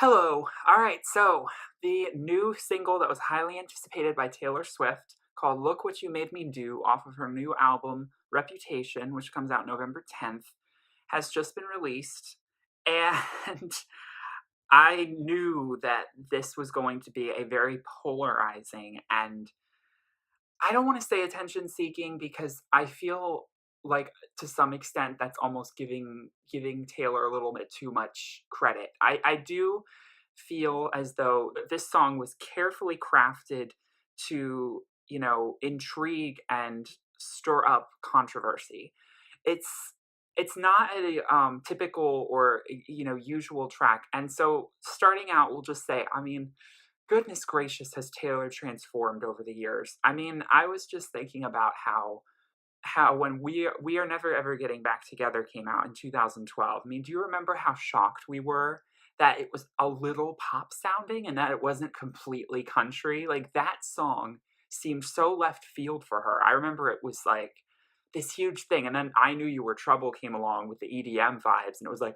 Hello. All right. So, the new single that was highly anticipated by Taylor Swift called Look What You Made Me Do off of her new album Reputation, which comes out November 10th, has just been released. And I knew that this was going to be a very polarizing and I don't want to say attention seeking because I feel like to some extent that's almost giving Taylor a little bit too much credit. I do feel as though this song was carefully crafted to, intrigue and stir up controversy. It's it's not a typical or usual track. And so starting out, we'll just say, I mean, goodness gracious, has Taylor transformed over the years. I mean, I was just thinking about how when We Are Never Ever Getting Back Together came out in 2012. I mean, do you remember how shocked we were that it was a little pop sounding and that it wasn't completely country? Like that song seemed so left field for her. I remember it was like this huge thing, and then I Knew You Were Trouble came along with the EDM vibes, and it was like,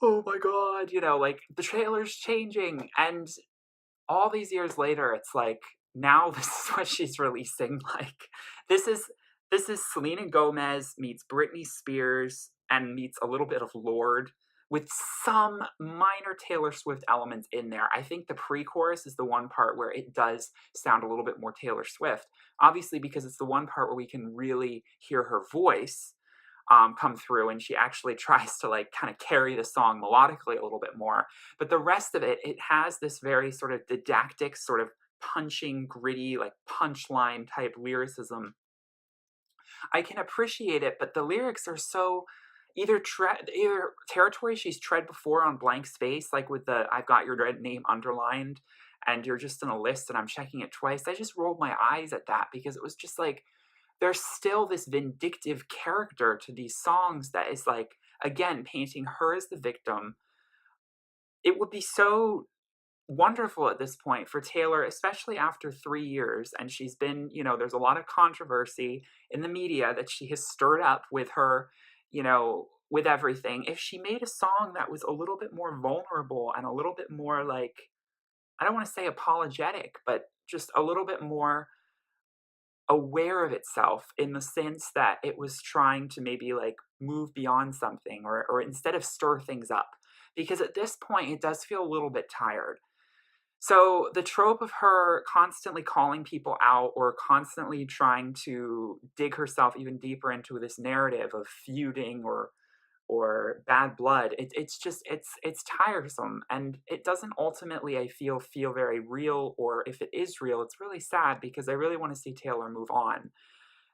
oh my god, like the trailer's changing, and all these years later, it's like, now this is what she's releasing, like, this is this is Selena Gomez meets Britney Spears and meets a little bit of Lorde with some minor Taylor Swift elements in there. I think the pre-chorus is the one part where it does sound a little bit more Taylor Swift, obviously because it's the one part where we can really hear her voice, come through, and she actually tries to, like, kinda carry the song melodically a little bit more. But the rest of it, it has this very sort of didactic, sort of punching, gritty, like punchline type lyricism. I can appreciate it, but the lyrics are so either territory she's tread before on blank space, like with the "I've got your red name underlined, and you're just in a list, and I'm checking it twice." I just rolled my eyes at that because it was just like, there's still this vindictive character to these songs that is like, again, painting her as the victim. It would be so wonderful at this point for Taylor, especially after 3 years. And she's been, there's a lot of controversy in the media that she has stirred up with her, with everything. If she made a song that was a little bit more vulnerable and a little bit more like, I don't want to say apologetic, but just a little bit more aware of itself in the sense that it was trying to maybe like move beyond something or instead of stir things up, because at this point it does feel a little bit tired. So the trope of her constantly calling people out or constantly trying to dig herself even deeper into this narrative of feuding or bad blood, it's just it's tiresome, and it doesn't ultimately, I feel very real, or if it is real, it's really sad because I really want to see Taylor move on.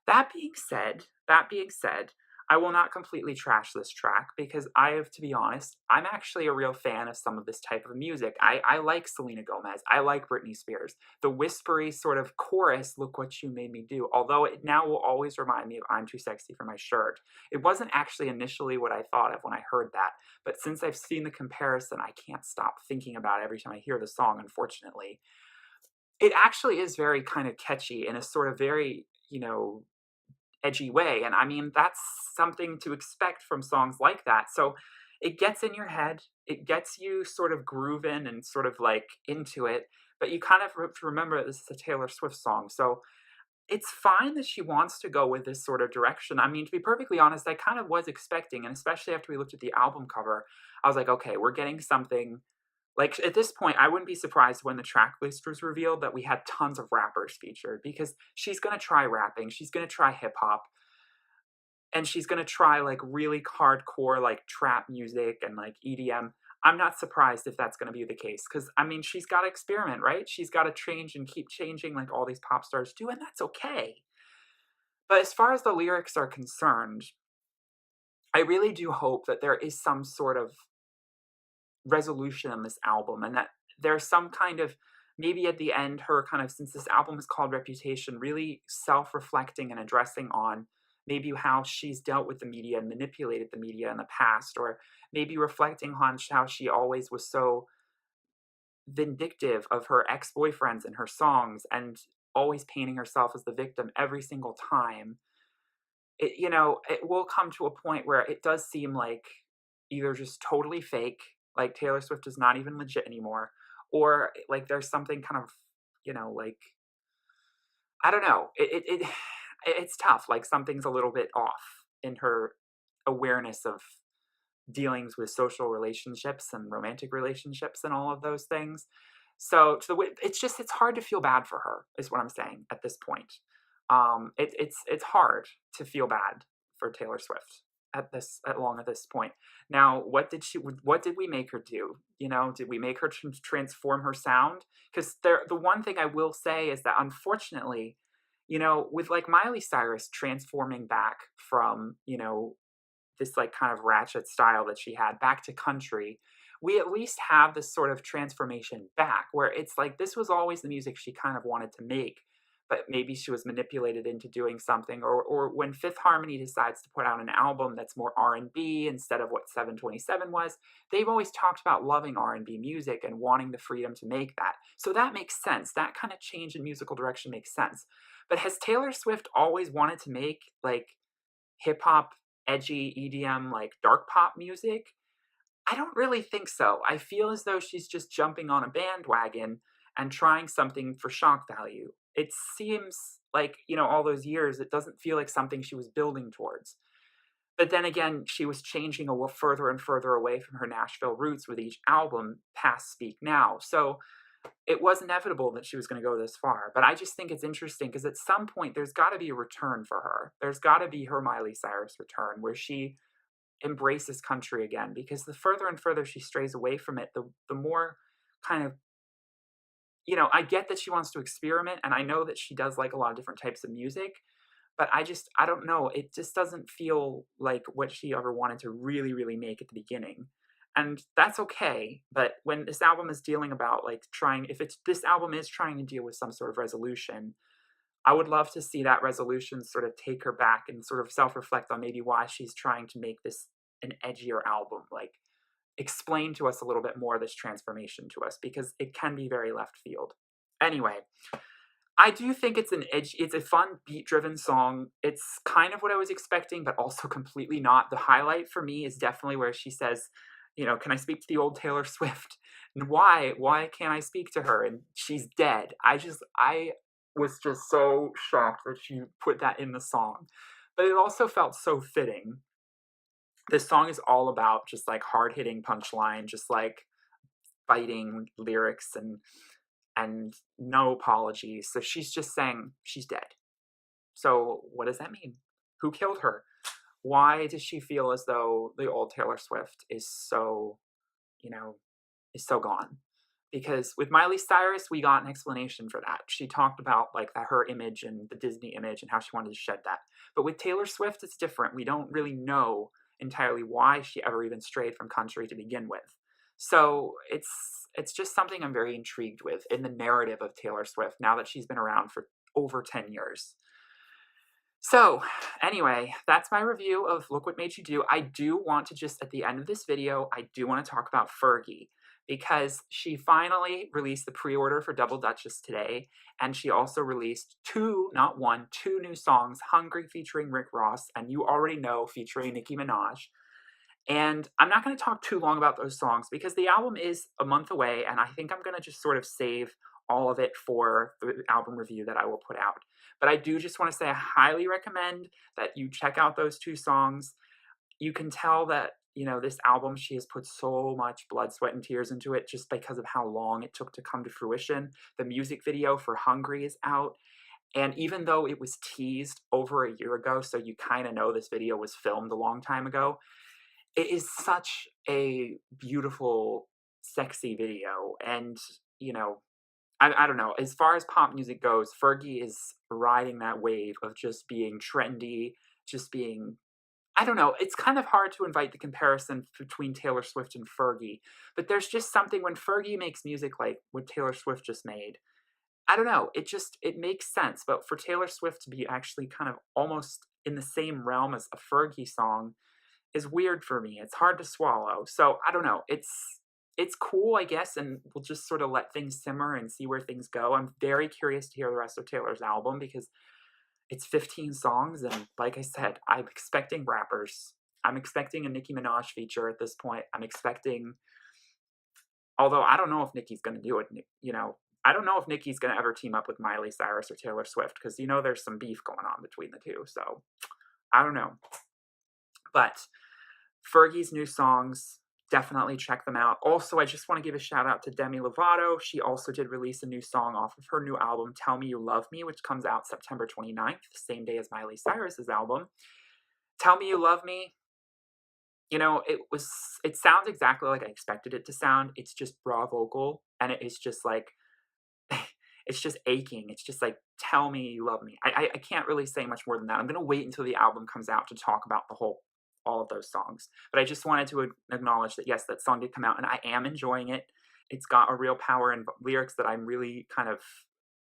That being said, I will not completely trash this track because I have to be honest, I'm actually a real fan of some of this type of music. I like Selena Gomez. I like Britney Spears. The whispery sort of chorus, "Look What You Made Me Do," although it now will always remind me of "I'm Too Sexy for My Shirt." It wasn't actually initially what I thought of when I heard that, but since I've seen the comparison, I can't stop thinking about it every time I hear the song, unfortunately. It actually is very kind of catchy in a sort of very, edgy way. And I mean, that's something to expect from songs like that. So it gets in your head, it gets you sort of grooving and sort of like into it, but you kind of remember that this is a Taylor Swift song. So it's fine that she wants to go with this sort of direction. I mean, to be perfectly honest, I kind of was expecting, and especially after we looked at the album cover, I was like, okay, we're getting something like, at this point, I wouldn't be surprised when the track list was revealed that we had tons of rappers featured because she's gonna try rapping, she's gonna try hip hop, and she's gonna try like really hardcore like trap music and like EDM. I'm not surprised if that's gonna be the case because I mean, she's got to experiment, right? She's got to change and keep changing like all these pop stars do, and that's okay. But as far as the lyrics are concerned, I really do hope that there is some sort of resolution in this album and that there's some kind of, maybe at the end, her kind of, since this album is called Reputation, really self-reflecting and addressing on maybe how she's dealt with the media and manipulated the media in the past, or maybe reflecting on how she always was so vindictive of her ex-boyfriends in her songs and always painting herself as the victim every single time. It will come to a point where it does seem like either just totally fake Like Taylor Swift is not even legit anymore, or like there's something kind of, like I don't know. It's tough. Like something's a little bit off in her awareness of dealings with social relationships and romantic relationships and all of those things. So to the way it's hard to feel bad for her is what I'm saying at this point. It's hard to feel bad for Taylor Swift at this point. Now, what did we make her do? Did we make her transform her sound? Because the one thing I will say is that unfortunately, with like Miley Cyrus transforming back from, this like kind of ratchet style that she had back to country, we at least have this sort of transformation back where it's like this was always the music she kind of wanted to make, but maybe she was manipulated into doing something. Or when Fifth Harmony decides to put out an album that's more R&B instead of what 727 was, they've always talked about loving R&B music and wanting the freedom to make that. So that makes sense. That kind of change in musical direction makes sense. But has Taylor Swift always wanted to make like hip hop, edgy EDM, like dark pop music? I don't really think so. I feel as though she's just jumping on a bandwagon and trying something for shock value. It seems like, all those years, it doesn't feel like something she was building towards. But then again, she was changing further and further away from her Nashville roots with each album past Speak Now. So it was inevitable that she was going to go this far. But I just think it's interesting because at some point, there's got to be a return for her. There's got to be her Miley Cyrus return where she embraces country again, because the further and further she strays away from it, the more kind of, I get that she wants to experiment, and I know that she does like a lot of different types of music, but I don't know, it just doesn't feel like what she ever wanted to really, really make at the beginning. And that's okay, but when this album is dealing about like this album is trying to deal with some sort of resolution, I would love to see that resolution sort of take her back and sort of self-reflect on maybe why she's trying to make this an edgier album. Like, explain to us a little bit more this transformation to us, because it can be very left field. Anyway, I do think it's a fun beat-driven song. It's kind of what I was expecting, but also completely not. The highlight for me is definitely where she says, can I speak to the old Taylor Swift? And why? Why can't I speak to her? And she's dead. I was just so shocked that she put that in the song. But it also felt so fitting. This song is all about just like hard-hitting punchline, just like biting lyrics and no apologies. So she's just saying she's dead. So what does that mean? Who killed her? Why does she feel as though the old Taylor Swift is so, is so gone? Because with Miley Cyrus, we got an explanation for that. She talked about like her image and the Disney image and how she wanted to shed that. But with Taylor Swift, it's different. We don't really know entirely why she ever even strayed from country to begin with. So it's just something I'm very intrigued with in the narrative of Taylor Swift now that she's been around for over 10 years. So anyway, that's my review of Look What Made You Do. I do want to just, at the end of this video, I do want to talk about Fergie, because she finally released the pre-order for Double Duchess today, and she also released two new songs, Hungry featuring Rick Ross, and You Already Know featuring Nicki Minaj. And I'm not going to talk too long about those songs because the album is a month away, and I think I'm going to just sort of save all of it for the album review that I will put out. But I do just want to say I highly recommend that you check out those two songs. You can tell that, this album, she has put so much blood, sweat, and tears into it just because of how long it took to come to fruition. The music video for Hungry is out. And even though it was teased over a year ago, so you kind of know this video was filmed a long time ago, it is such a beautiful, sexy video. And, I don't know. As far as pop music goes, Fergie is riding that wave of just being trendy, just being, I don't know. It's kind of hard to invite the comparison between Taylor Swift and Fergie, but there's just something when Fergie makes music like what Taylor Swift just made. I don't know. It makes sense. But for Taylor Swift to be actually kind of almost in the same realm as a Fergie song is weird for me. It's hard to swallow. So I don't know. It's cool, I guess, and we'll just sort of let things simmer and see where things go. I'm very curious to hear the rest of Taylor's album because it's 15 songs, and like I said, I'm expecting rappers. I'm expecting a Nicki Minaj feature at this point. I'm expecting Although I don't know if Nicki's gonna do it, you know, I don't know if Nicki's gonna ever team up with Miley Cyrus or Taylor Swift because you know there's some beef going on between the two. So I don't know. But Fergie's new songs, definitely check them out. Also, I just want to give a shout out to Demi Lovato. She also did release a new song off of her new album, Tell Me You Love Me, which comes out September 29th, the same day as Miley Cyrus's album. Tell Me You Love Me, you know, it sounds exactly like I expected it to sound. It's just raw vocal, and it is just like it's just aching. It's just like, tell me you love me. I can't really say much more than that. I'm gonna wait until the album comes out to talk about all of those songs. But I just wanted to acknowledge that yes, that song did come out, and I am enjoying it. It's got a real power and lyrics that I'm really kind of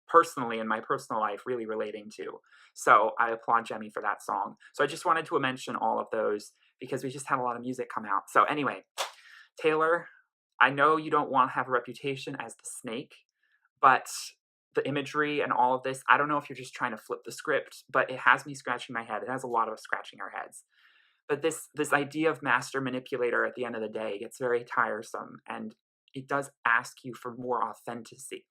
personally in my personal life really relating to. So I applaud Jemmy for that song. So I just wanted to mention all of those because we just had a lot of music come out. So anyway, Taylor, I know you don't want to have a reputation as the snake, but the imagery and all of this, I don't know if you're just trying to flip the script, but it has me scratching my head. It has a lot of us scratching our heads. But this idea of master manipulator at the end of the day gets very tiresome, and it does ask you for more authenticity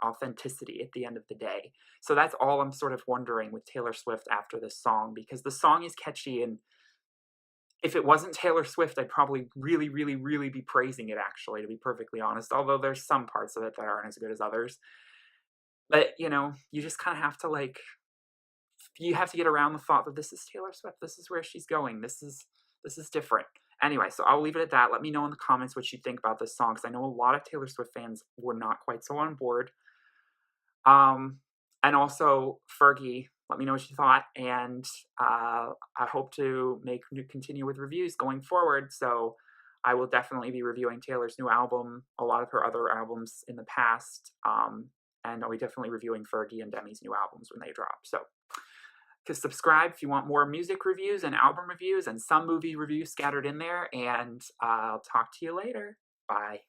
at the end of the day. So that's all I'm sort of wondering with Taylor Swift after this song, because the song is catchy, and if it wasn't Taylor Swift, I'd probably really, really, really be praising it, actually, to be perfectly honest, although there's some parts of it that aren't as good as others. But, you know, you just kind of have to like you have to get around the thought that this is Taylor Swift. This is where she's going. This is different. Anyway, so I'll leave it at that. Let me know in the comments what you think about this song, because I know a lot of Taylor Swift fans were not quite so on board. Um, and also Fergie, let me know what you thought, and I hope to continue with reviews going forward. So I will definitely be reviewing Taylor's new album, a lot of her other albums in the past, and I'll be definitely reviewing Fergie and Demi's new albums when they drop. So to subscribe if you want more music reviews and album reviews and some movie reviews scattered in there, and I'll talk to you later. Bye.